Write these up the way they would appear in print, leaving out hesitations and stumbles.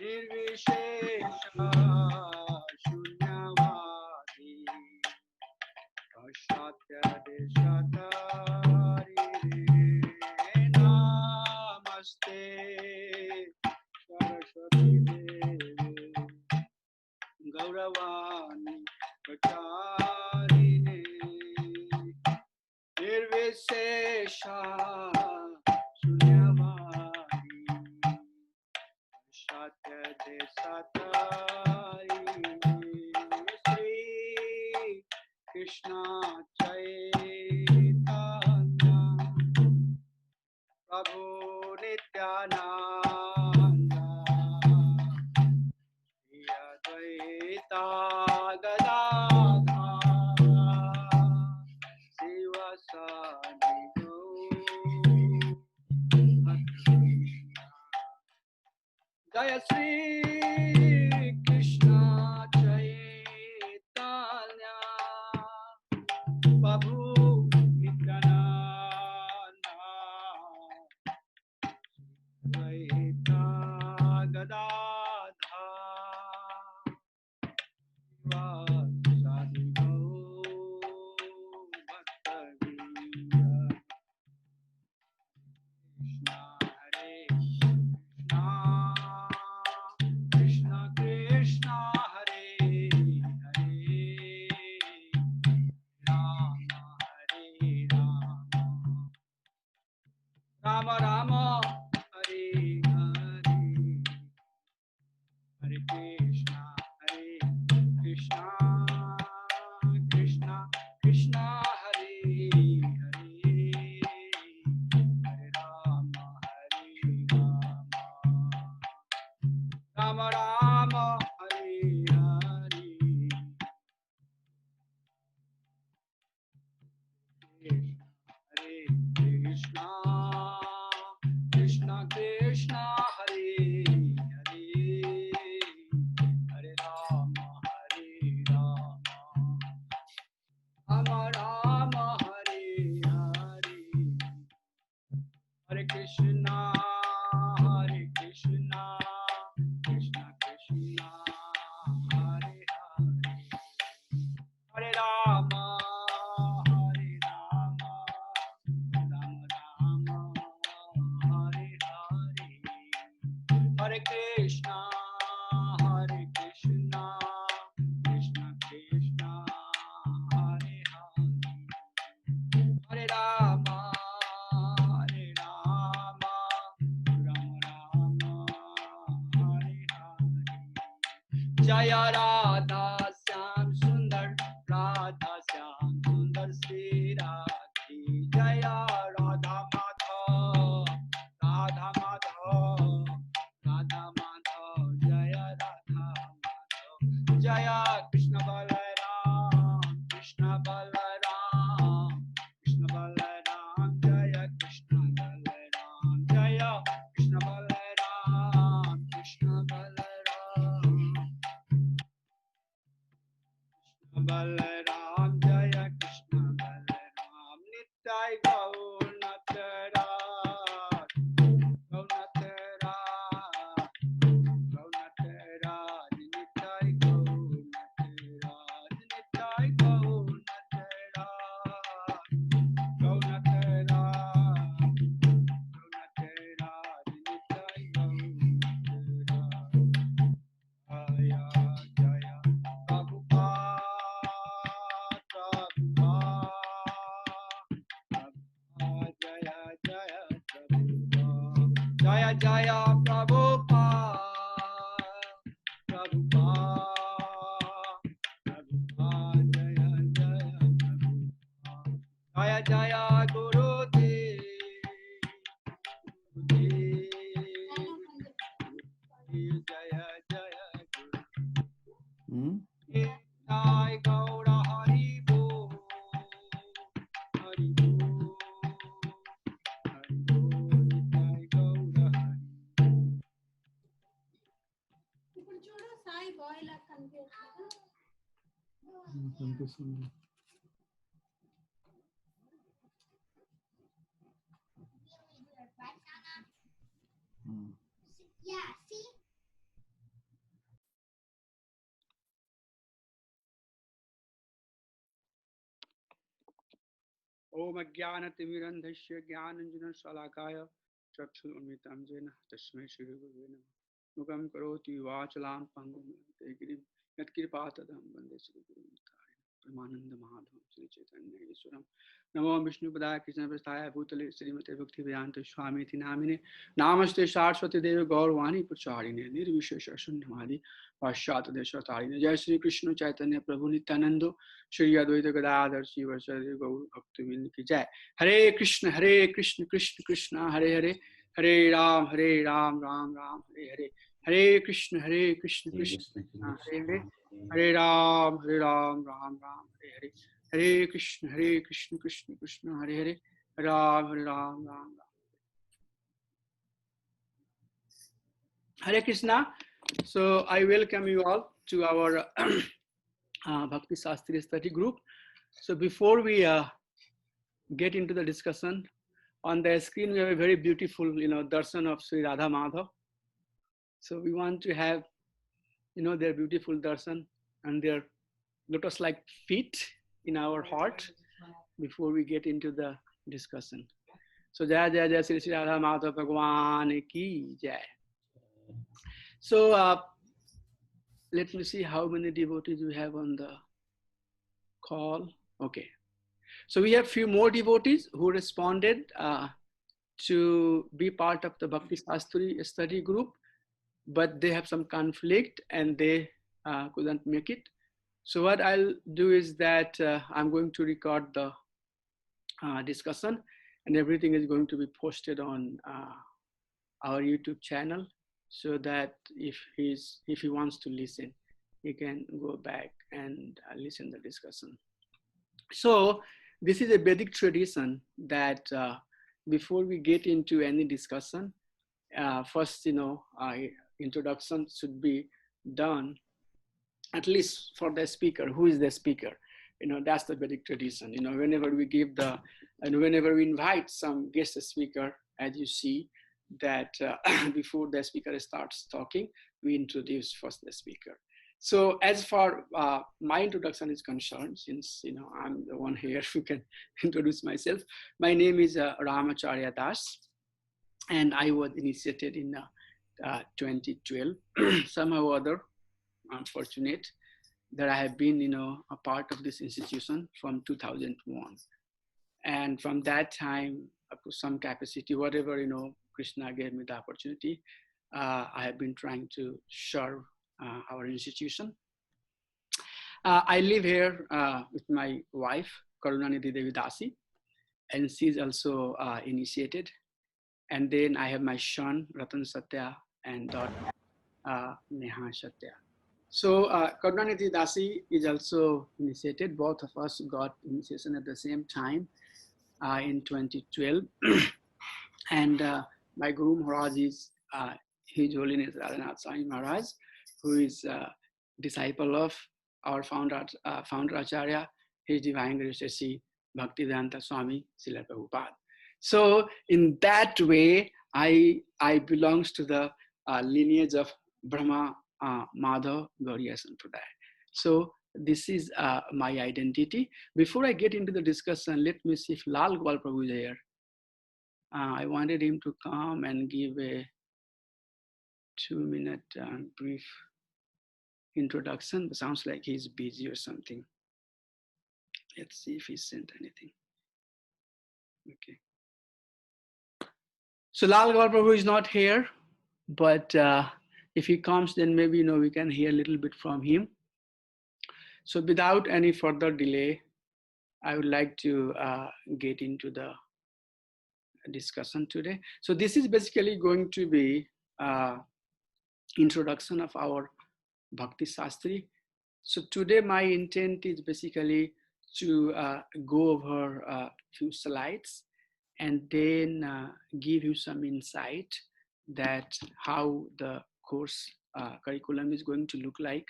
Nirvishesha Shunyavadi Ashatya Deshatari Namaste Saraswati Devi Gauravani Pracharine Nirvishesha Shunyavadi Ashatya Deshatari Sri Krishna Chaitanya Prabhu Nityananda Shri Advaita Gadadhara Sivasadi Gaur Jaya Shri Krishna Chaitanya Prabhu Nityananda Advaita Gadadhara Sivasadi Gaur Bhakti Krishna Hare Krishna Krishna Hare Hare Rama Hare Rama Rama Rama Hare Hare Hare Krishna Krishna Krishna Krishna Hare Hare Hare Rama Rama Rama Hare Hare Hare Krishna Krishna Krishna Hare Hare Hare Rama Rama Rama Hare Hare Hare Krishna Krishna Krishna Hare Hare Hare Rama Rama Rama Hare Hare Hare Krishna Krishna Krishna Hare Hare Hare Rama Rama Hare Hare Jaya Radha Syam Sundar Radha Syam Sundar Sri Radhe Jaya Radha Madhav Radha Madhav Radha Madhav Jaya Radha Madhav Jaya Krishna Balaram Krishna Balaram Krishna Balaram Jaya Krishna Balaram Jaya Krishna Balaram Krishna Balaram Balaram Jaya Krishna Balaram Nitai Gaur Nataraj Gaur Nataraj Gaur Nataraj Nitai Gaur Nataraj Nitai Gaur Nataraj Gaur Nataraj Gaur Nataraj Nitai Gaur Nataraj Jaya Jaya Jaya Jaya Prabhupada, Prabhupada, Jaya Jaya Prabhupada, Jaya Jaya Gurudev, Jaya Jaya Guru. Nitai Gaura Hari Bol, Hari Bol, Hari Bol, Nitai Gaura Hari. ఇప్పుడు చూడు Sai bye లా కనిపిస్తుంది. Yeah, see? Om Ajnanatimirandhasya Jnananjana Salakaya Chakshurumritam Jena Tasmai Shri Guru Namaha. Mukam Karoti Vachalam Pangum Tegiri Yatkirpatadam Vande Shri Guru Pramananda Madhavam Sri Chaitanya Ishwaram Namo Vishnu Padaya Krishna Prasthaya Bhutale Srimate Bhakti Vedanta Swami Namine Namaste Saraswati Devi Gaurvani Pacharine Nirvishesha Shunyamadi Pashyata Deshatarine Jai Shri Krishna Chaitanya Prabhu Nityanando Shri Advaita Gadadhar Shiva Shri Gaur Bhaktivinoda Ki Jai. Hare Krishna Krishna Krishna Hare Hare Hare Ram Ram Ram Hare Hare Hare Krishna Krishna Krishna Hare Hare Hare Ram Ram Ram Hare Hare Hare Krishna Krishna Krishna Hare Hare Hare Ram Ram. Hare Krishna. So I welcome you all to our Bhakti Sastri study group. So before we get into the discussion, on the screen we have a very beautiful, darshan of Sri Radha Madhav. So we want to have, their beautiful darshan and their lotus-like feet in our heart before we get into the discussion. So Jai Jai Jai Sri Radha Madhav Bhagwan Ki Jai. So let me see how many devotees we have on the call. Okay. So we have few more devotees who responded to be part of the Bhakti Sastri study group, but they have some conflict and they couldn't make it. So what I'll do is that I'm going to record the discussion, and everything is going to be posted on our YouTube channel, so that if he wants to listen, he can go back and listen to the discussion. So this is a Vedic tradition that before we get into any discussion, first, introduction should be done, at least for the speaker. Who is the speaker? That's the Vedic tradition. Whenever we give whenever we invite some guest speaker, as you see, that before the speaker starts talking, we introduce first the speaker. So as far my introduction is concerned, since I'm the one here who can introduce myself, my name is Ramacarya Das, and I was initiated in 2012. Somehow or other, I'm fortunate that I have been, a part of this institution from 2001, and from that time up to some capacity, whatever Krishna gave me the opportunity, I have been trying to serve our institution. I live here with my wife, Karunanidhi Devi Dasi, and she's also initiated. And then I have my son, Ratan Satya, and daughter, Neha Satya. So Karunanidhi Dasi is also initiated. Both of us got initiation at the same time in 2012. And my Guru Maharaj is His Holiness Radhanath Swami Maharaj, who is disciple of our founder Acharya, His Divine Grace Sri Bhakti Vedanta Swami Srila Prabhupada. So in that way, I belongs to the lineage of Brahma Madhav Gauriya Sampradaya. So this is my identity. Before I get into the discussion, let me see if Lal Gopal Prabhu is here. I wanted him to come and give a 2-minute brief introduction, but sounds like he's busy or something. Let's see if he sent anything. Okay. So Lal Gopal Prabhu is not here, but if he comes, then maybe we can hear a little bit from him. So without any further delay, I would like to get into the discussion today. So this is basically going to be introduction of our Bhakti Sastri. So today my intent is basically to go over a few slides and then give you some insight that how the course curriculum is going to look like,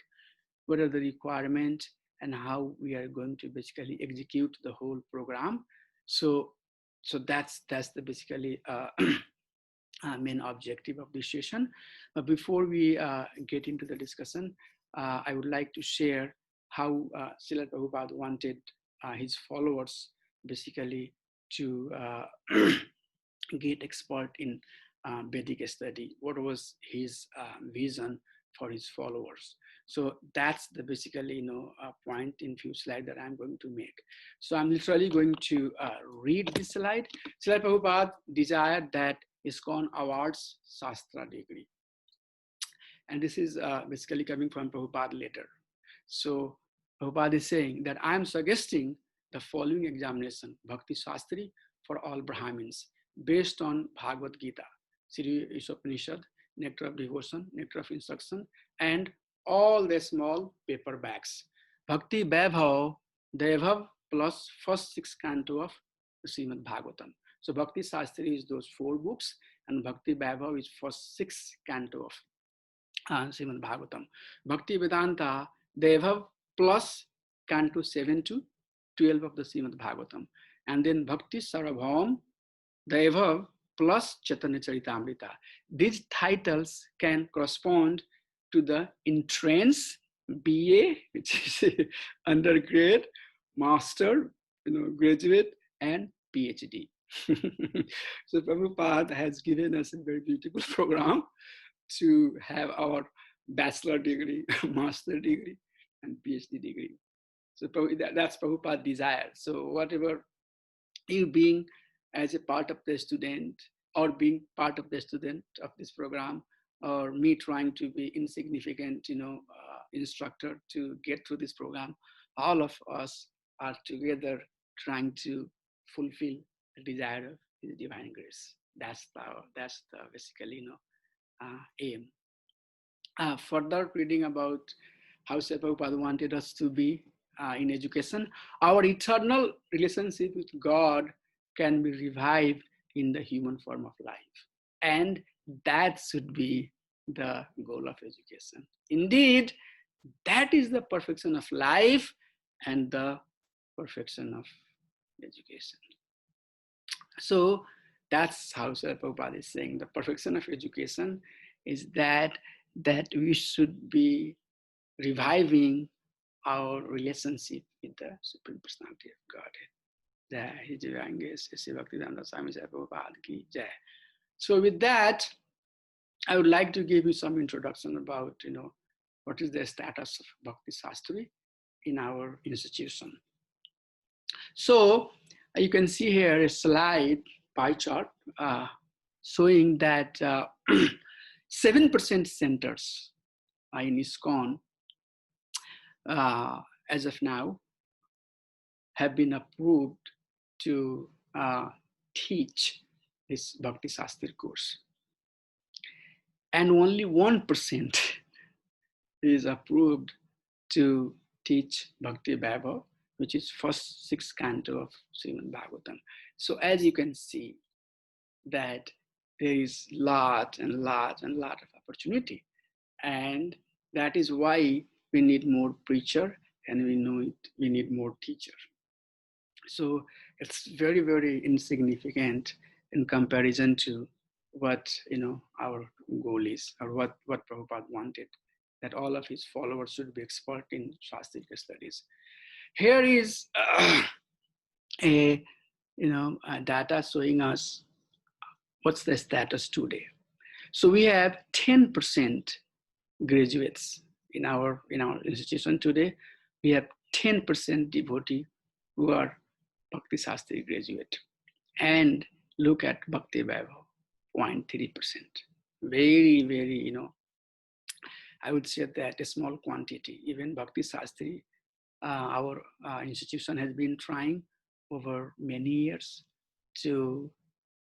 what are the requirements, and how we are going to basically execute the whole program. So that's the basically main objective of this session. But before we get into the discussion, I would like to share how Srila Prabhupada wanted his followers basically to get expert in Vedic study. What was his vision for his followers? So that's the basically point in few slides that I'm going to make. So I'm literally going to read this slide. Srila Prabhupada desired that ISKCON awards Shastra degree. And this is basically coming from Prabhupada letter. So Prabhupada is saying that I am suggesting the following examination, Bhakti Sastri for all Brahmins, based on Bhagavad Gita, Sri Ishopanishad, Nectar of Devotion, Nectar of Instruction, and all the small paperbacks. Bhakti Vaibhav Devav plus first 6 canto of Srimad Bhagavatam. So Bhakti Sastri is those 4 books, and Bhakti Vaibhav is first 6 canto of Srimad Bhagavatam. Bhakti Vedanta Devav plus canto 7 to 12 of the Srimad Bhagavatam. And then Bhakti Sarabham Devav plus Chaitanya Charitamrita. These titles can correspond to the entrance BA, which is undergrad, master, graduate, and PhD. So Prabhupada has given us a very beautiful program to have our bachelor degree, master degree, and PhD degree. So that's Prabhupada's desire. So whatever you being as a part of the student, or being part of the student of this program, or me trying to be insignificant, instructor to get through this program, all of us are together trying to fulfill the desire of His divine grace. That's the basically aim. Further reading about how Srila Prabhupada wanted us to be in education, our eternal relationship with God can be revived in the human form of life. And that should be the goal of education. Indeed, that is the perfection of life and the perfection of education. So that's how Srila Prabhupada is saying the perfection of education is that we should be reviving our relationship with the Supreme Personality of Godhead. Jai, His Divine Grace, Sri Bhaktivedanta Swami Prabhupada ki Jai. So with that, I would like to give you some introduction about, what is the status of Bhakti Sastri in our institution. So you can see here a slide pie chart showing that 7% centers in ISKCON as of now have been approved to teach this Bhakti Sastri course. And only 1% is approved to teach Bhakti Vaibhav, which is first 6 canto of Srimad Bhagavatam. So as you can see that there is lot of opportunity. And that is why we need more preacher and we need more teacher. So it's very, very insignificant in comparison to what our goal is, or what Prabhupada wanted, that all of his followers should be expert in Shastric studies. Here is a data showing us what's the status today. So we have 10% graduates in our institution today. We have 10% devotee who are Bhakti Sastri graduate. And look at Bhakti Vaibhav, 0.3%. Very, very, I would say that a small quantity. Even Bhakti Sastri, our institution has been trying over many years to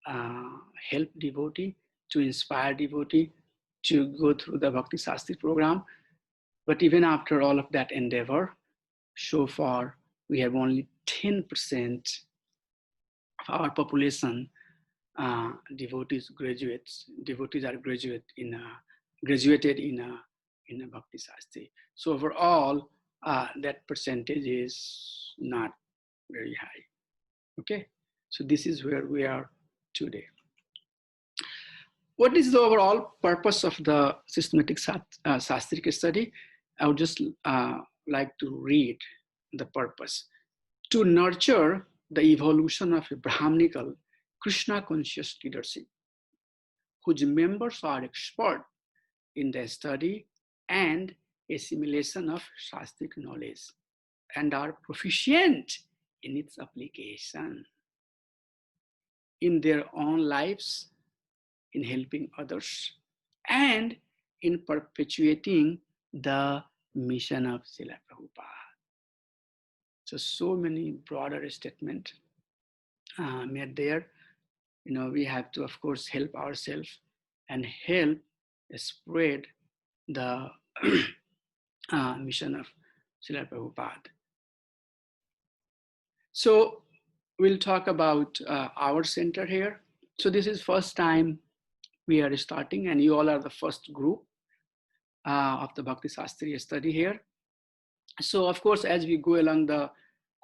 help devotee, to inspire devotee to go through the Bhakti Sastri program. But even after all of that endeavor, so far we have only 10% of our population devotees are graduated in a Bhakti Sastri. So overall, that percentage is not very high. Okay, so this is where we are today. What is the overall purpose of the systematic Sastric study? I would just like to read the purpose. To nurture the evolution of a Brahminical Krishna conscious leadership, whose members are expert in the study and assimilation of Shastric knowledge and are proficient in its application in their own lives, in helping others, and in perpetuating the mission of Srila Prabhupada. So many broader statements made there. We have to, of course, help ourselves and help spread the mission of Srila Prabhupada. So we'll talk about our center here. So this is first time we are starting, and you all are the first group of the Bhakti Sastri study here. So of course, as we go along the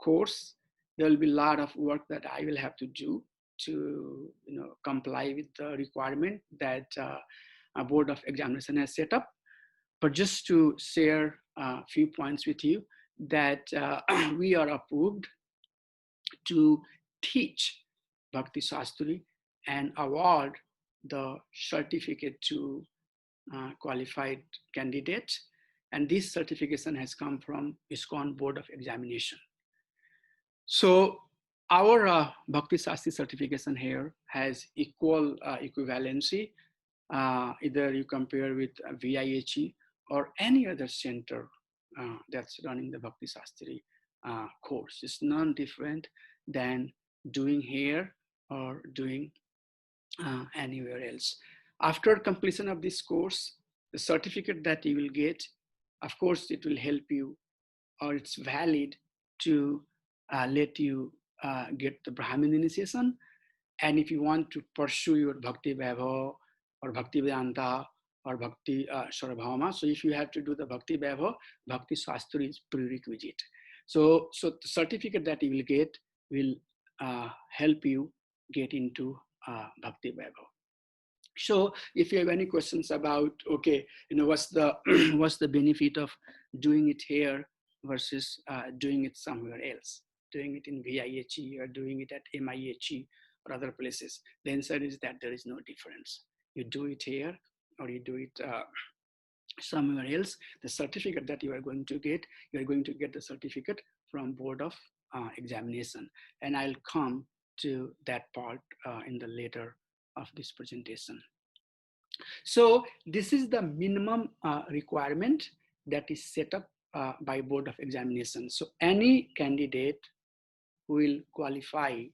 course, there will be a lot of work that I will have to do to comply with the requirement that a board of examination has set up. But just to share a few points with you, that we are approved to teach Bhakti Sastri and award the certificate to qualified candidates. And this certification has come from ISKCON Board of Examination. So our Bhakti Sastri certification here has equal equivalency. Either you compare with VIHE or any other center that's running the Bhakti Sastri course. It's non-different than doing here or doing anywhere else. After completion of this course, the certificate that you will get, of course, it will help you, or it's valid to let you get the Brahmin initiation. And if you want to pursue your Bhakti Vaibhav or Bhakti Vedanta or Bhakti Sarvabhauma, so if you have to do the Bhakti Vaibhav, Bhakti Sastri is prerequisite. So the certificate that you will get will help you get into Bhakti Vaibhav. So if you have any questions about, okay, what's the what's the benefit of doing it here versus doing it somewhere else, doing it in VIHE or doing it at MIHE or other places, the answer is that there is no difference. You do it here or you do it somewhere else, the certificate that you are going to get the certificate from Board of Examination. And I'll come to that part in the later of this presentation. So this is the minimum requirement that is set up by Board of Examination. So any candidate will qualify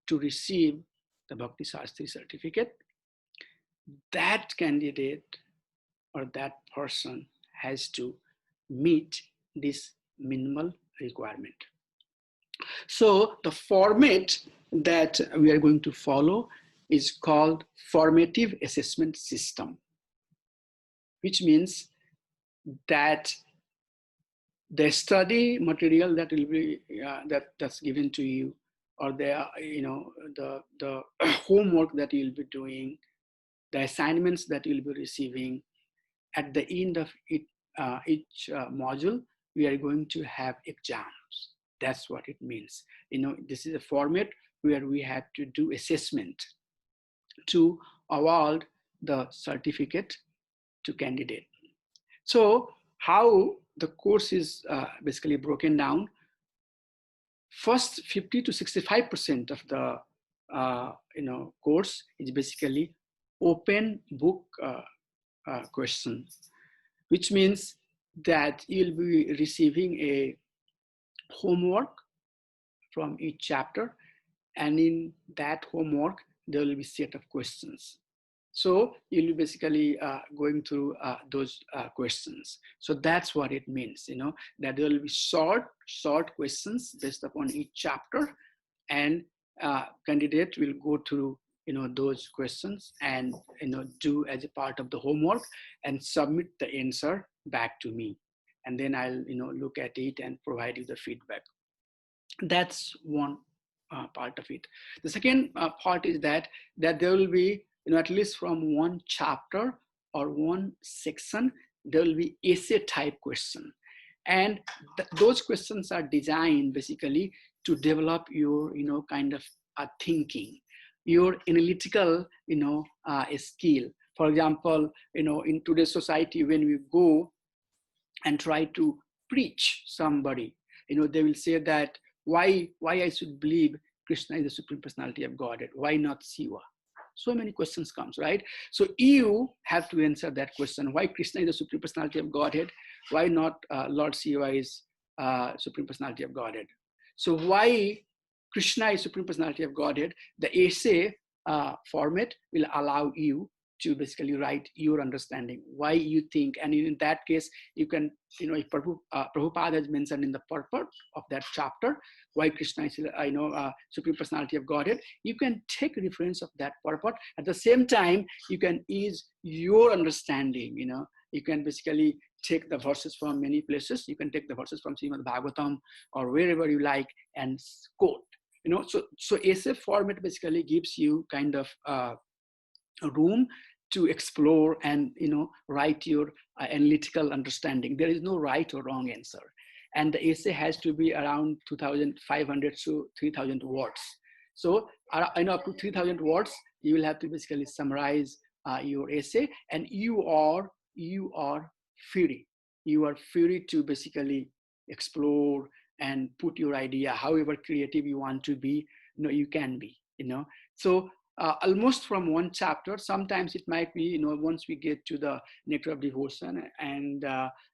to receive the Bhakti Sastri certificate. That candidate or that person has to meet this minimal requirement. So the format that we are going to follow is called formative assessment system, which means that the study material that will be that's given to you, or the the homework that you'll be doing, the assignments that you'll be receiving, at the end of each module, we are going to have exams. That's what it means. This is a format where we have to do assessment to award the certificate to candidate. So how the course is basically broken down. First 50 to 65% of the course is basically open book question, which means that you'll be receiving a homework from each chapter, and in that homework there will be a set of questions. So you'll be basically going through those questions. So that's what it means, that there will be short questions based upon each chapter, and candidate will go through those questions and do as a part of the homework and submit the answer back to me, and then I'll look at it and provide you the feedback. That's one part of it. The second part is that there will be at least from one chapter or one section, there will be essay type question, and those questions are designed basically to develop your, kind of thinking, your analytical, skill. For example, in today's society, when we go and try to preach somebody, they will say that why I should believe Krishna is the Supreme Personality of Godhead, why not Shiva? So many questions comes, right? So you have to answer that question: why Krishna is the Supreme Personality of Godhead, why not Lord Shiva is Supreme Personality of Godhead? So why Krishna is Supreme Personality of Godhead? The essay format will allow you to basically write your understanding, why you think. And in that case, you can, if Prabhupada has mentioned in the purport of that chapter, why Krishna is, Supreme Personality of Godhead, you can take reference of that purport. At the same time, you can ease your understanding, you can basically take the verses from many places. You can take the verses from Srimad Bhagavatam or wherever you like and quote, so essay format basically gives you kind of room to explore and write your analytical understanding. There is no right or wrong answer, and the essay has to be around 2,500 to 3,000 words. So up to 3,000 words, you will have to basically summarize your essay, and you are free. You are free to basically explore and put your idea, however creative you want to be. You can be. So almost from one chapter, sometimes it might be, once we get to the nectar of devotion and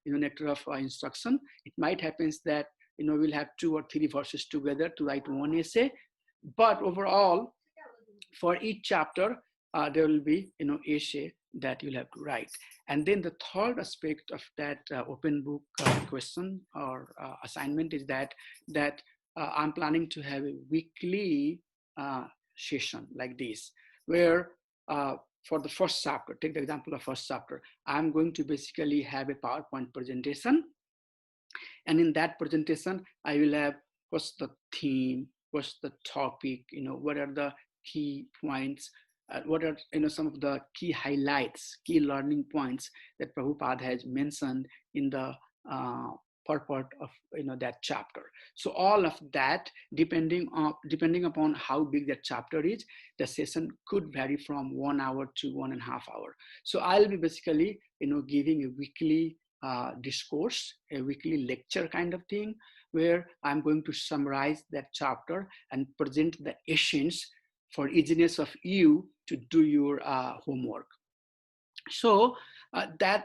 nectar of instruction, it might happen that we'll have 2 or 3 verses together to write one essay. But overall, for each chapter, there will be essay that you'll have to write. And then the third aspect of that open book question or assignment is that I'm planning to have a weekly session like this, where for the first chapter, take the example of first chapter, I'm going to basically have a PowerPoint presentation, and in that presentation I will have what's the theme, what's the topic, what are the key points, what are some of the key highlights, key learning points that Prabhupada has mentioned in the purport of that chapter. So all of that, depending upon how big that chapter is, the session could vary from 1 hour to 1.5 hours. So I'll be basically giving a weekly discourse, a weekly lecture kind of thing, where I'm going to summarize that chapter and present the essence for easiness of you to do your homework. So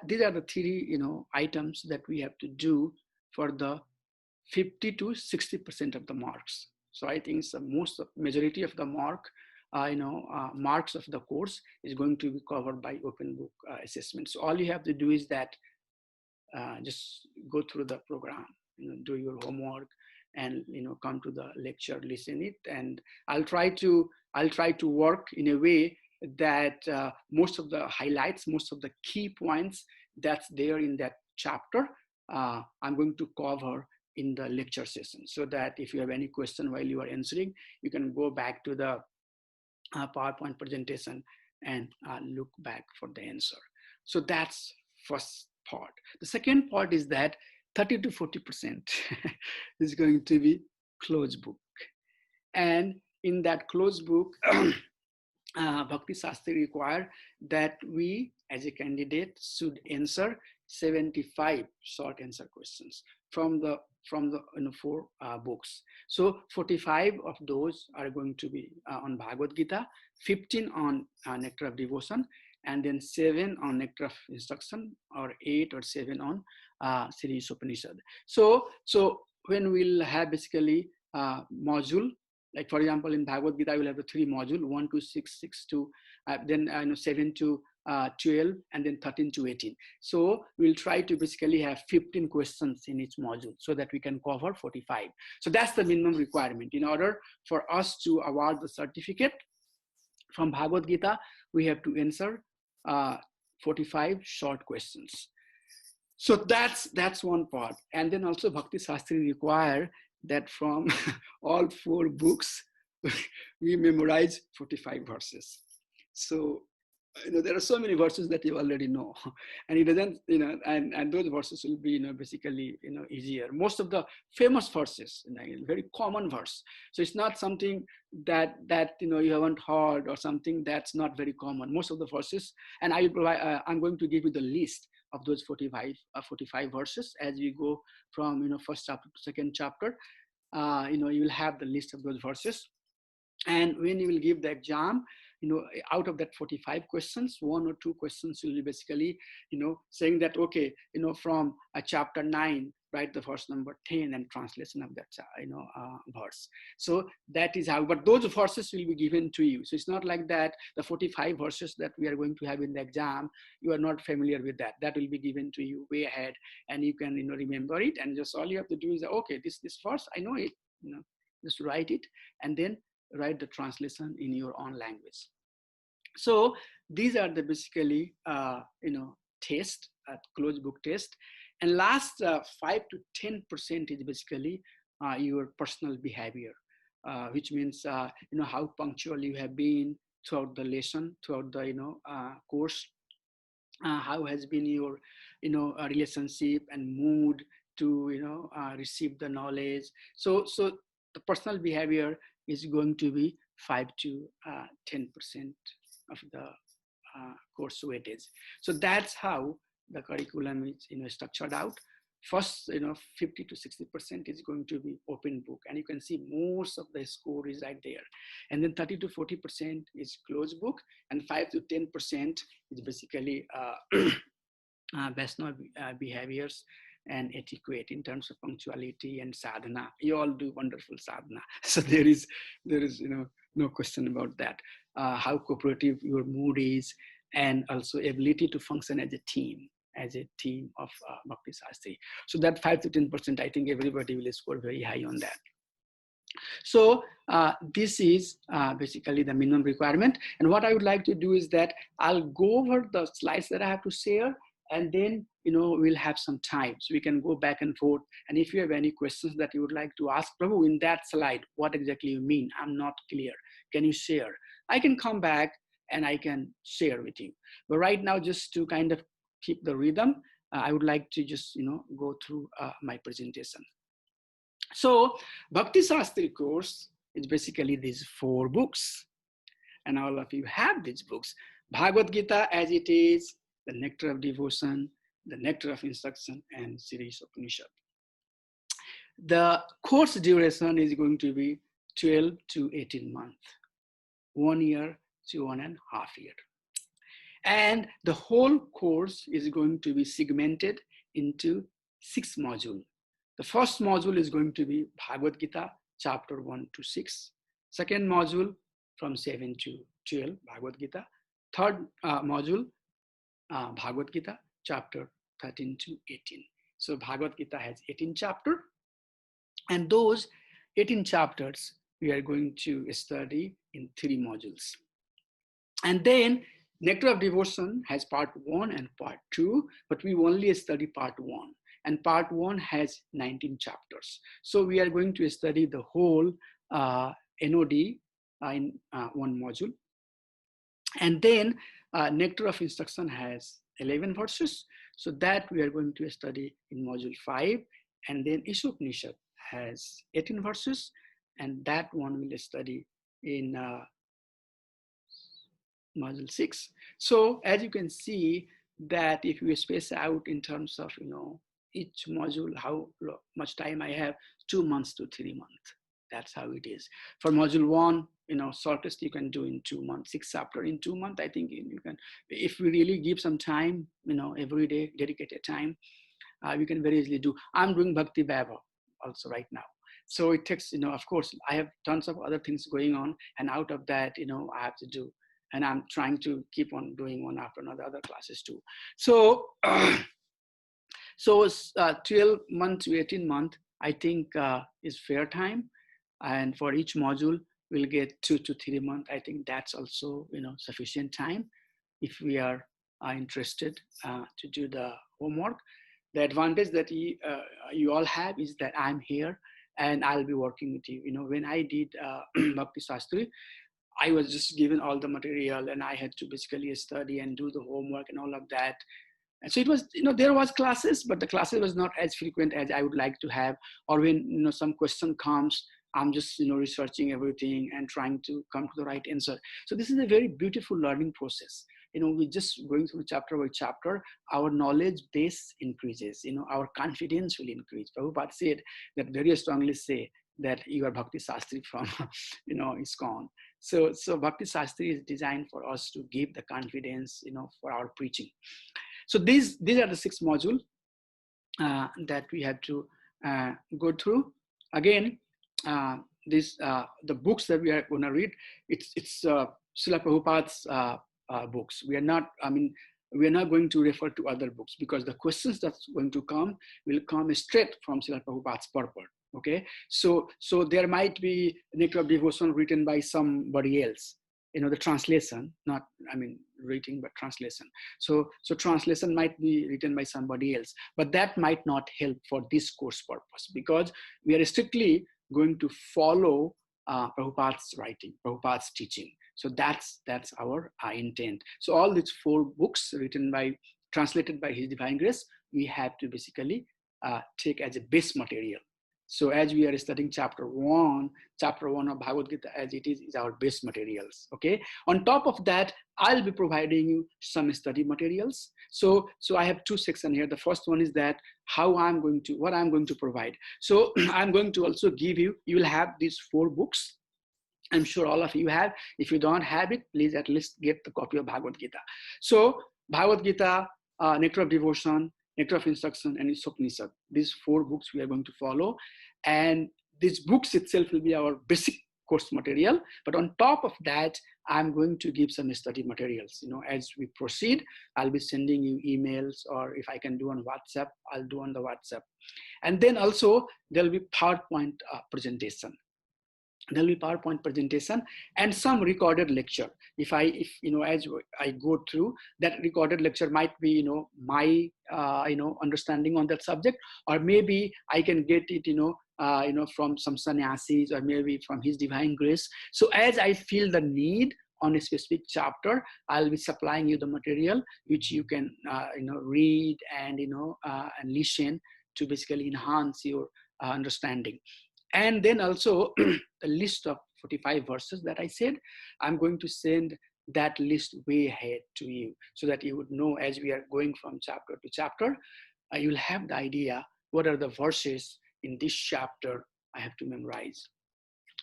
these are the 3 items that we have to do for the 50 to 60% of the marks. So I think the majority of the marks of the course is going to be covered by open book assessment. So all you have to do is that just go through the program, do your homework, and come to the lecture, listen it, and I'll try to work in a way that most of the highlights, most of the key points that's there in that chapter, I'm going to cover in the lecture session, so that if you have any question while you are answering, you can go back to the PowerPoint presentation and look back for the answer. So that's first part. The second part is that 30 to 40% is going to be closed book. And in that closed book, Bhakti Sastri require that we as a candidate should answer 75 short answer questions from the 4 books. So 45 of those are going to be on Bhagavad Gita, 15 on Nectar of Devotion, and then 7 on Nectar of Instruction, or 8 or 7 on Sri Upanishad. So when we'll have basically module, like for example in Bhagavad Gita, we'll have the 3 module, 1 to 6, 6 to then 7 to 12, and then 13 to 18. So we'll try to basically have 15 questions in each module so that we can cover 45. So that's the minimum requirement. In order for us to award the certificate from Bhagavad Gita, we have to answer 45 short questions. So that's one part. And then also Bhakti Sastri require that from all 4 books, we memorize 45 verses. So there are so many verses that you already know, and it doesn't, and those verses will be, basically, easier. Most of the famous verses, very common verse. So it's not something that you haven't heard, or something that's not very common. Most of the verses, and I will provide, I'm going to give you the list of those 45 verses as we go from, first chapter to second chapter. You will have the list of those verses. And when you will give the exam, out of that 45 questions, one or two questions will be basically, saying that, okay, from chapter 9, write the verse number 10 and translation of that, verse. So that is how, but those verses will be given to you. So it's not like that the 45 verses that we are going to have in the exam, you are not familiar with that. That will be given to you way ahead, and you can, remember it. And just all you have to do is, okay, this verse, I know it, just write it, and then write the translation in your own language. So these are the basically, test, closed book test. And last 5 to 10% is basically your personal behavior, which means, how punctual you have been throughout the lesson, throughout the, course. How has been your, relationship and mood to, receive the knowledge. So the personal behavior is going to be 5 to 10% of the course weightage. So that's how the curriculum is, structured out. First, 50 to 60% is going to be open book, and you can see most of the score is right there. And then 30 to 40% is closed book, and 5 to 10% is basically Vaishnava behaviors and etiquette in terms of punctuality and sadhana. You all do wonderful sadhana, so there is no question about that. How cooperative your mood is, and also ability to function as a team of Bhakti Sastri. So that 5 to 10%, I think everybody will score very high on that. So this is basically the minimum requirement. And what I would like to do is that I'll go over the slides that I have to share, and then we'll have some time so we can go back and forth. And if you have any questions that you would like to ask, Prabhu, in that slide, what exactly you mean? I'm not clear. Can you share? I can come back and I can share with you. But right now, just to kind of keep the rhythm, I would like to just go through my presentation. So Bhakti Sastri course is basically these 4 books, and all of you have these books. Bhagavad Gita as it is, the Nectar of Devotion, the Nectar of Instruction, and Series of Upanishad. The course duration is going to be 12 to 18 months, 1 year to 1.5 years. And the whole course is going to be segmented into 6 modules. The first module is going to be Bhagavad Gita, chapter 1 to 6. Second module, from 7 to 12, Bhagavad Gita. Third module, Bhagavad Gita, chapter 13 to 18. So Bhagavad Gita has 18 chapters. And those 18 chapters, we are going to study in 3 modules. And then Nectar of Devotion has part 1 and part 2, but we only study part 1. And part 1 has 19 chapters. So we are going to study the whole NOD in 1 module. And then Nectar of Instruction has 11 verses. So that we are going to study in module 5. And then Upanishad has 18 verses. And that one we'll study in module 6. So as you can see that if you space out in terms of, each module, how much time I have, 2 months to 3 months. That's how it is. For module 1, shortest you can do in 2 months, 6 chapters in 2 months. I think you can, if we really give some time, every day, dedicated time, we can very easily do. I'm doing Bhakti Vaibhav also right now. So it takes, of course, I have tons of other things going on, and out of that, I have to do, and I'm trying to keep on doing one after another, other classes too. So, so 12 months to 18 months, I think is fair time. And for each module, we'll get 2 to 3 months. I think that's also, sufficient time if we are interested to do the homework. The advantage that you all have is that I'm here and I'll be working with you. When I did Bhakti Sastri, I was just given all the material and I had to basically study and do the homework and all of that. And so it was, there was classes, but the classes was not as frequent as I would like to have. Or when, some question comes, I'm just, researching everything and trying to come to the right answer. So this is a very beautiful learning process. We just going through chapter by chapter, our knowledge base increases, our confidence will increase. Prabhupada said that very strongly say that you are Bhakti Sastri from, ISKCON. So Bhakti Sastri is designed for us to give the confidence, for our preaching. So these are the 6 modules that we have to go through. Again, the books that we are going to read, it's Srila Prabhupada's books. We are not going to refer to other books, because the questions that's going to come will come straight from Srila Prabhupada's purport. Okay, so there might be Nectar of Devotion written by somebody else. The translation, not reading, but translation. So translation might be written by somebody else, but that might not help for this course purpose, because we are strictly going to follow Prabhupada's writing, Prabhupada's teaching. So that's our intent. So all these 4 books translated by His Divine Grace, we have to basically take as a base material. So as we are studying chapter 1 of Bhagavad Gita as it is our base materials. Okay. On top of that, I'll be providing you some study materials. So I have 2 sections here. The first one is that what I'm going to provide. So I'm going to also give you will have these 4 books. I'm sure all of you have. If you don't have it, please at least get the copy of Bhagavad Gita. So Bhagavad Gita, Nectar of Devotion, Nectar of Instruction, and Upanishad. These 4 books we are going to follow. And these books itself will be our basic course material. But on top of that, I'm going to give some study materials. As we proceed, I'll be sending you emails, or if I can do on WhatsApp, I'll do on the WhatsApp. And then also there'll be PowerPoint presentation. There'll be PowerPoint presentation and some recorded lecture. If as I go through, that recorded lecture might be, my, understanding on that subject, or maybe I can get it, from some sannyasis, or maybe from His Divine Grace. So as I feel the need on a specific chapter, I'll be supplying you the material which you can, read and, and listen to basically enhance your understanding. And then also the list of 45 verses that I said, I'm going to send that list way ahead to you, so that you would know as we are going from chapter to chapter, you'll have the idea what are the verses in this chapter I have to memorize.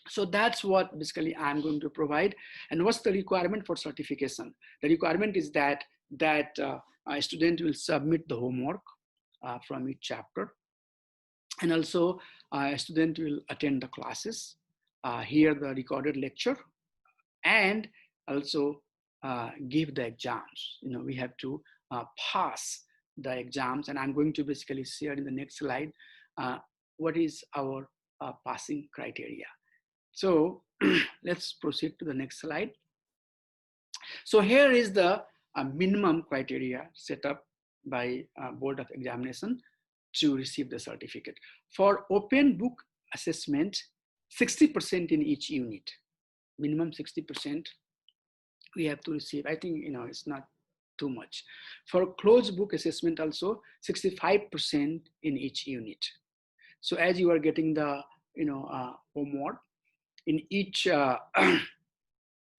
So that's what basically I'm going to provide. And what's the requirement for certification? The requirement is that a student will submit the homework from each chapter. And also a student will attend the classes, hear the recorded lecture, and also give the exams. We have to pass the exams, and I'm going to basically share in the next slide what is our passing criteria. So let's proceed to the next slide. So here is the minimum criteria set up by Board of Examination to receive the certificate. For open book assessment, 60% in each unit, minimum 60% we have to receive. I think, it's not too much. For closed book assessment also, 65% in each unit. So as you are getting the, homework, in each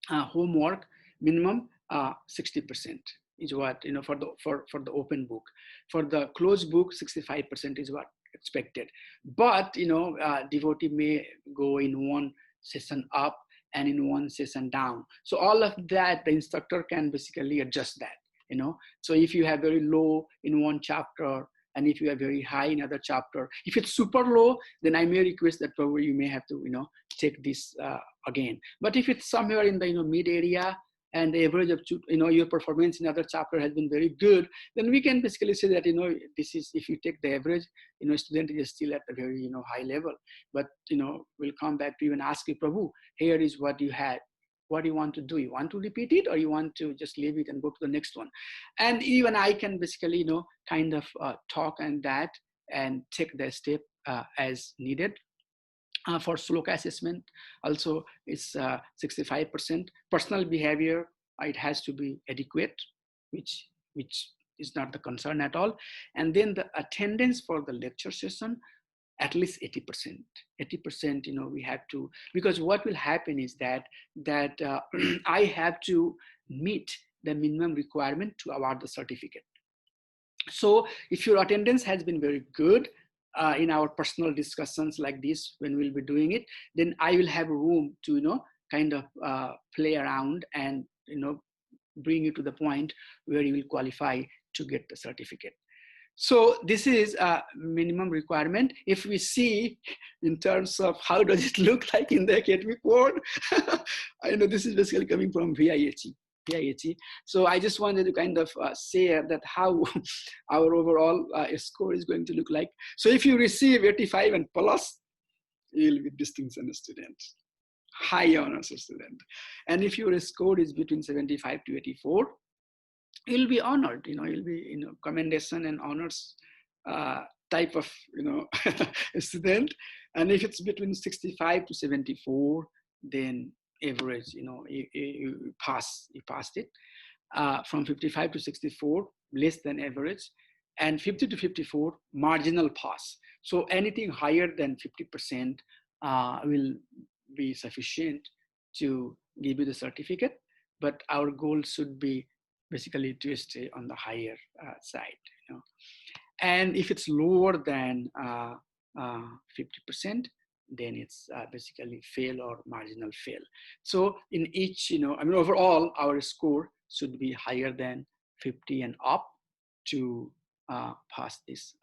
homework, minimum 60% is what, for the open book. For the closed book, 65% is what expected. But, devotee may go in one session up and in one session down. So all of that, the instructor can basically adjust that, So if you have very low in one chapter, and if you are very high in other chapter, if it's super low, then I may request that probably you may have to, take this again. But if it's somewhere in the, mid area, and the average of, your performance in other chapter has been very good, then we can basically say that, this is, if you take the average, student is still at a very, high level. But, we'll come back to you and ask you, Prabhu, here is what you had. What do you want to do? You want to repeat it, or you want to just leave it and go to the next one? And even I can basically, kind of talk and that and take the step as needed. For sloka assessment, also it's 65%. Personal behavior, it has to be adequate, which is not the concern at all. And then the attendance for the lecture session, at least 80%. 80%, we have to, because what will happen is that I have to meet the minimum requirement to award the certificate. So if your attendance has been very good in our personal discussions like this, when we'll be doing it, then I will have room to, kind of play around and, bring you to the point where you will qualify to get the certificate. So this is a minimum requirement. If we see in terms of how does it look like in the academic world, I know this is basically coming from VIHE. So I just wanted to kind of share that how our overall score is going to look like. So if you receive 85 and plus, you'll be distinction student, high honors student. And if your score is between 75 to 84, you'll be honored, you'll be, commendation and honors type of, student. And if it's between 65 to 74, then average, you passed it. From 55 to 64, less than average, and 50 to 54, marginal pass. So anything higher than 50% will be sufficient to give you the certificate, but our goal should be basically to stay on the higher side. And if it's lower than 50%, then it's basically fail or marginal fail. So in each, overall, our score should be higher than 50 and up to pass this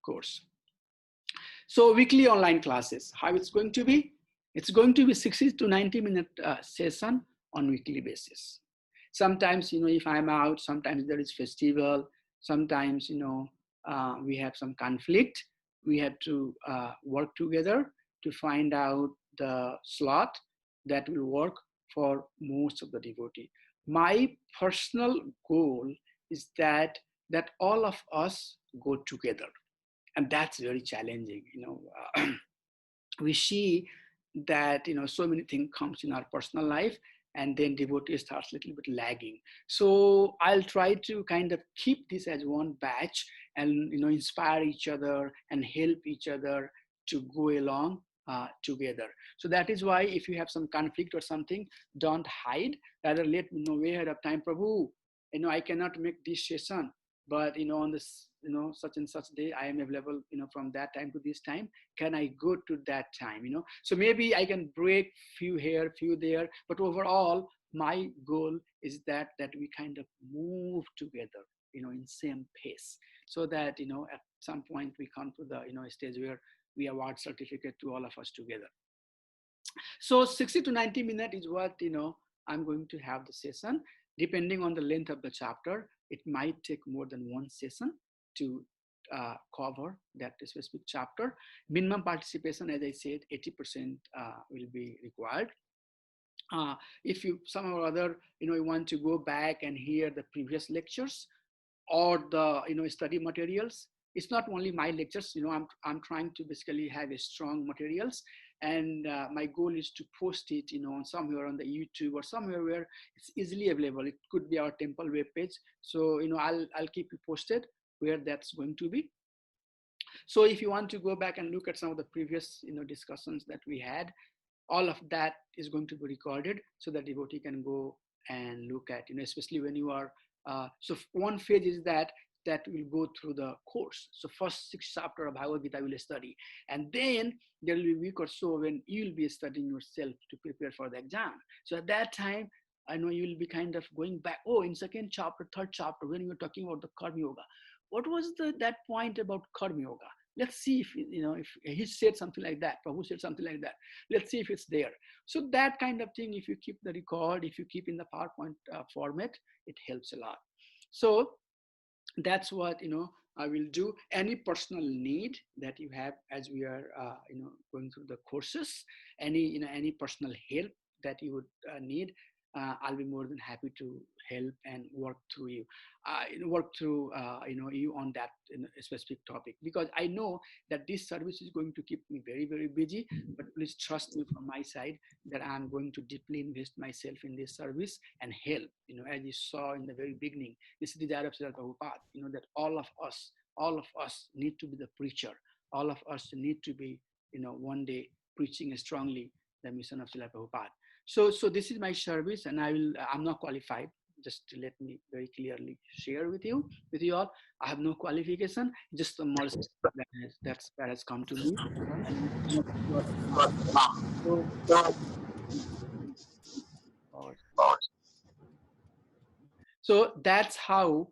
course. So weekly online classes, how it's going to be? It's going to be 60 to 90-minute session on weekly basis. Sometimes, if I'm out, sometimes there is festival, sometimes, we have some conflict. We have to work together to find out the slot that will work for most of the devotee. My personal goal is that all of us go together, and that's very challenging. We see that so many things comes in our personal life, and then devotee starts a little bit lagging. So I'll try to kind of keep this as one batch and inspire each other and help each other to go along together. So that is why if you have some conflict or something, don't hide. Rather let me know way ahead of time, Prabhu, I cannot make this session, but on this such and such day I am available from that time to this time. Can I go to that time? So maybe I can break few here, few there, but overall my goal is that we kind of move together in same pace, so that at some point we come to the stage where we award certificate to all of us together. So 60 to 90 minutes is what I'm going to have the session. Depending on the length of the chapter, it might take more than one session to cover that specific chapter. Minimum participation, as I said, 80% will be required. If you somehow or other you want to go back and hear the previous lectures or the study materials, it's not only my lectures. I'm trying to basically have a strong materials, and my goal is to post it somewhere on the YouTube or somewhere where it's easily available. It could be our temple web page. So I'll keep you posted where that's going to be. So if you want to go back and look at some of the previous discussions that we had, all of that is going to be recorded so that devotee can go and look at, especially when you are so one phase is that will go through the course. So first 6 chapters of Bhagavad Gita will study, and then there will be a week or so when you will be studying yourself to prepare for the exam. So at that time, I know you will be kind of going back. Oh, in second chapter, third chapter, when you were talking about the Karma Yoga, what was that point about Karma Yoga? Let's see if if he said something like that, Prabhu said something like that. Let's see if it's there. So that kind of thing, if you keep the record, if you keep in the PowerPoint format, it helps a lot. So that's what I will do. Any personal need that you have as we are going through the courses, any personal help that you would need, I'll be more than happy to help and work through you, work through you on that specific topic, because I know that this service is going to keep me very, very busy. But please trust me from my side that I'm going to deeply invest myself in this service and help. As you saw in the very beginning, this is the desire of Srila Prabhupada. That all of us need to be the preacher. All of us need to be, one day preaching strongly the mission of Srila Prabhupada. So this is my service, and I'm not qualified. Just to let me very clearly share with you all. I have no qualification, just the mercy that has come to me. And so that's how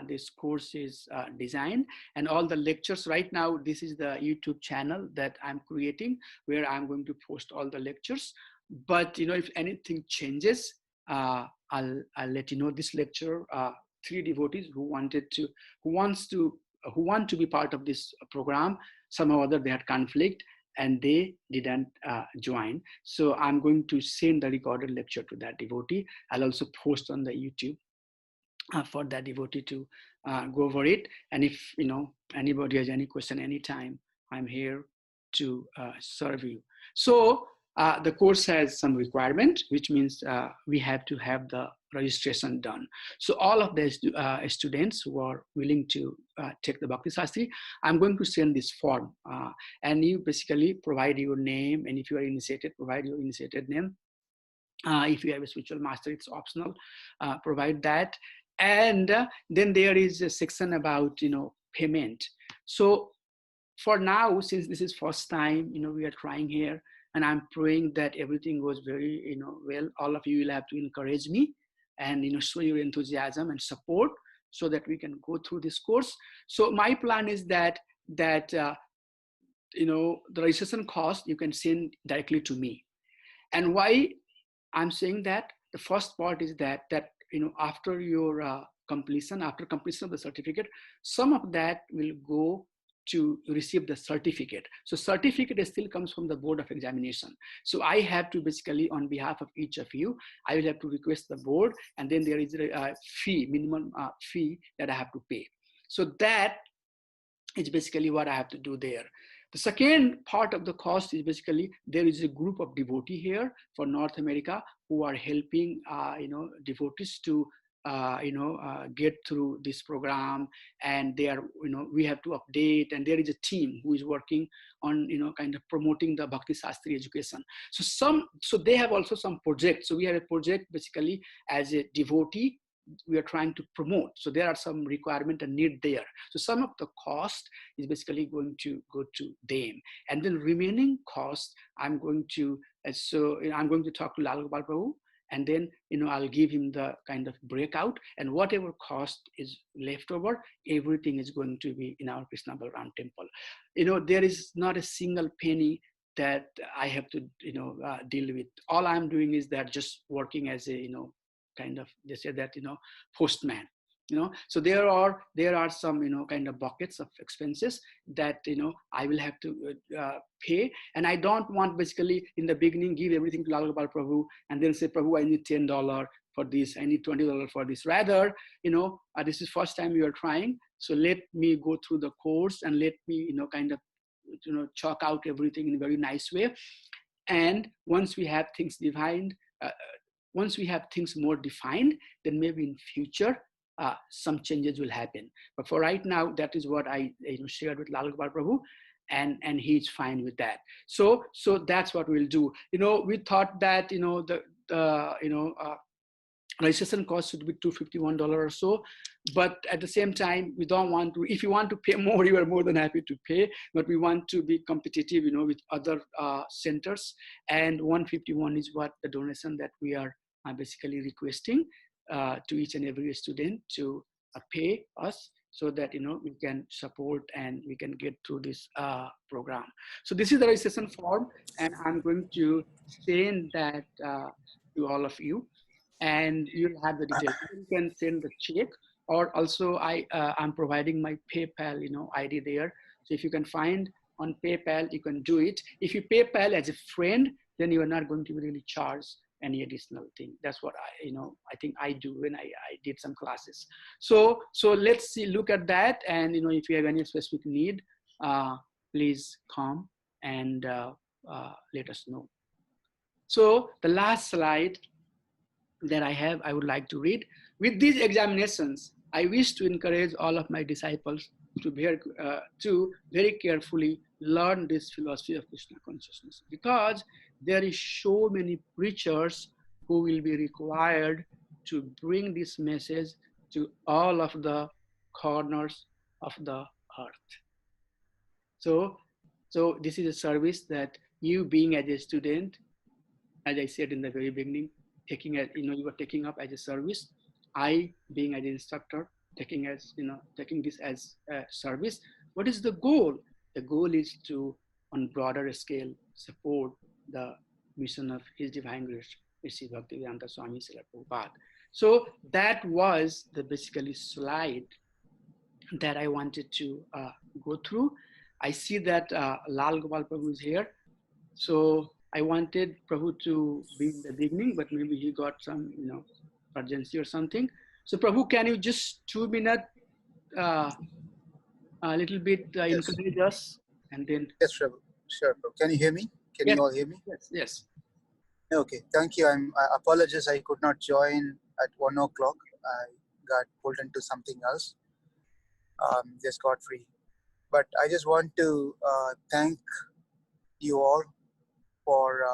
this course is designed, and all the lectures. Right now, this is the YouTube channel that I'm creating, where I'm going to post all the lectures. But if anything changes, I'll let you know. This lecture, 3 devotees who want to be part of this program, somehow or other they had conflict and they didn't join. So I'm going to send the recorded lecture to that devotee. I'll also post on the YouTube for that devotee to go over it. And if anybody has any question anytime, I'm here to serve you. So the course has some requirement, which means we have to have the registration done. So all of the students who are willing to take the Bhakti Sastri, I'm going to send this form, and you basically provide your name, and if you are initiated, provide your initiated name. If you have a spiritual master, it's optional. Provide that. And then there is a section about payment. So for now, since this is first time we are trying here, and I'm praying that everything goes very well. All of you will have to encourage me and show your enthusiasm and support so that we can go through this course. So my plan is that the registration cost you can send directly to me. And why I'm saying that, the first part is that after your completion of the certificate, some of that will go to receive the certificate. So certificate still comes from the board of examination. So I have to basically, on behalf of each of you, I will have to request the board, and then there is a fee, minimum fee that I have to pay. So that is basically what I have to do there. The second part of the cost is basically there is a group of devotees here for North America who are helping devotees to get through this program, and they are we have to update, and there is a team who is working on kind of promoting the Bhakti Sastri education. So they have also some projects. So we have a project basically as a devotee we are trying to promote. So there are some requirement and need there. So some of the cost is basically going to go to them, and then remaining cost I'm going to talk to Lal Gopal Prabhu, and then I'll give him the kind of breakout, and whatever cost is left over, everything is going to be in our Krishna Balaram temple. There is not a single penny that I have to deal with. All I'm doing is that just working as a kind of, they say that postman. So there are some kind of buckets of expenses that I will have to pay, and I don't want basically in the beginning give everything to Lal Gopal Prabhu and then say, Prabhu, I need $10 for this, I need $20 for this. Rather, this is first time you are trying, so let me go through the course and let me kind of chalk out everything in a very nice way. And once we have things defined, once we have things more defined, then maybe in future some changes will happen. But for right now, that is what I shared with Lal Gopal Prabhu, and he's fine with that. So that's what we'll do. We thought that the registration cost should be $251 or so, but at the same time, we don't want to. If you want to pay more, you are more than happy to pay. But we want to be competitive, with other centers. And 151 is what the donation that we are basically requesting to each and every student to pay us, so that we can support and we can get through this program. So this is the registration form, and I'm going to send that to all of you, and you'll have the details. You can send the check, or also I'm providing my PayPal ID there. So if you can find on PayPal, you can do it. If you PayPal as a friend, then you are not going to be really charged any additional thing. That's what I think I do when I did some classes. So let's see, look at that. And if you have any specific need, please come and let us know. So the last slide that I would like to read. With these examinations, I wish to encourage all of my disciples to very carefully learn this philosophy of Krishna consciousness, because there is so many preachers who will be required to bring this message to all of the corners of the earth. So this is a service that you, being as a student, as I said in the very beginning, you were taking up as a service. I, being as an instructor, taking this as a service. What is the goal? The goal is to, on broader scale, support the mission of His Divine Grace, Sri Bhaktivedanta Swami Srila Prabhupada. So that was the basically slide that I wanted to go through. I see that Lal Gopal Prabhu is here. So I wanted Prabhu to be in the beginning, but maybe he got some, urgency or something. So Prabhu, can you just 2 minutes, a little bit Yes. encourage us, and then? Yes, Prabhu. Sure, Prabhu. Can you hear me? Can Yes. you all hear me? Yes. Okay, thank you. I apologize. I could not join at 1 o'clock. I got pulled into something else. Just got free. But I just want to thank you all for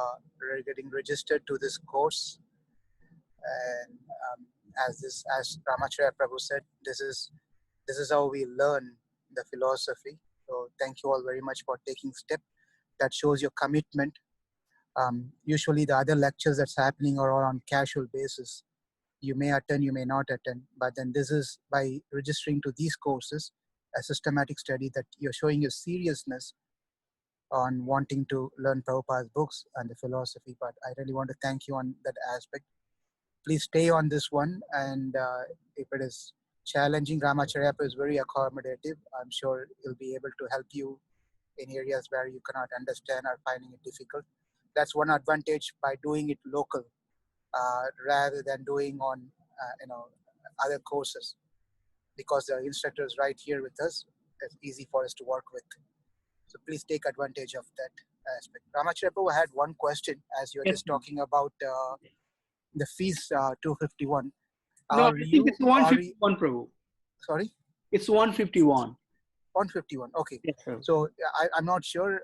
getting registered to this course. And as Ramacarya Prabhu said, this is how we learn the philosophy. So thank you all very much for taking step. That shows your commitment. Usually the other lectures that's happening are all on casual basis. You may attend, you may not attend, but then this is by registering to these courses, a systematic study that you're showing your seriousness on wanting to learn Prabhupada's books and the philosophy. But I really want to thank you on that aspect. Please stay on this one, and if it is challenging, Ramacharya is very accommodative. I'm sure he'll be able to help you in areas where you cannot understand or finding it difficult. That's one advantage by doing it local rather than doing on other courses, because the instructor is right here with us. It's easy for us to work with. So please take advantage of that aspect. Ramacharya had one question, as you were just talking about the fees, 251. No, I think it's 151, Prabhu. Sorry? It's 151. 151, okay. Yes, sir. So I'm not sure,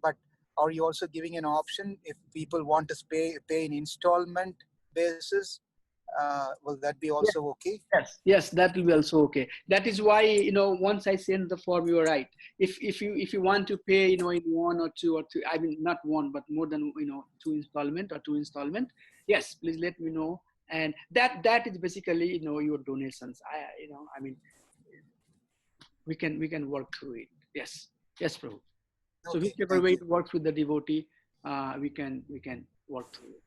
but are you also giving an option if people want to pay in installment basis? Will that be also okay? Yes, that will be also okay. That is why, once I send the form, you are right. If you want to pay, in 1 or 2 or 3, I mean, not 1, but more than, 2 installment, yes, please let me know. And that is basically, your donations. I mean, we can work through it. Yes, Prabhu. So Okay, whichever way it works with the devotee, we can work through it.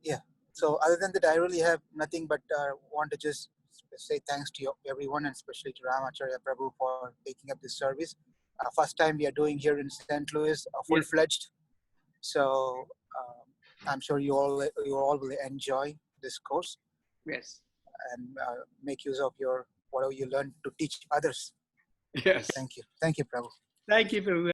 Yeah. So other than that, I really have nothing but want to just say thanks to everyone, and especially to Ramacharya Prabhu for taking up this service. First time we are doing here in St. Louis, full-fledged. So I'm sure you all will enjoy this course. Yes. And make use of whatever you learn to teach others. Yes. Thank you. Thank you, Prabhu. Thank you, Prabhu.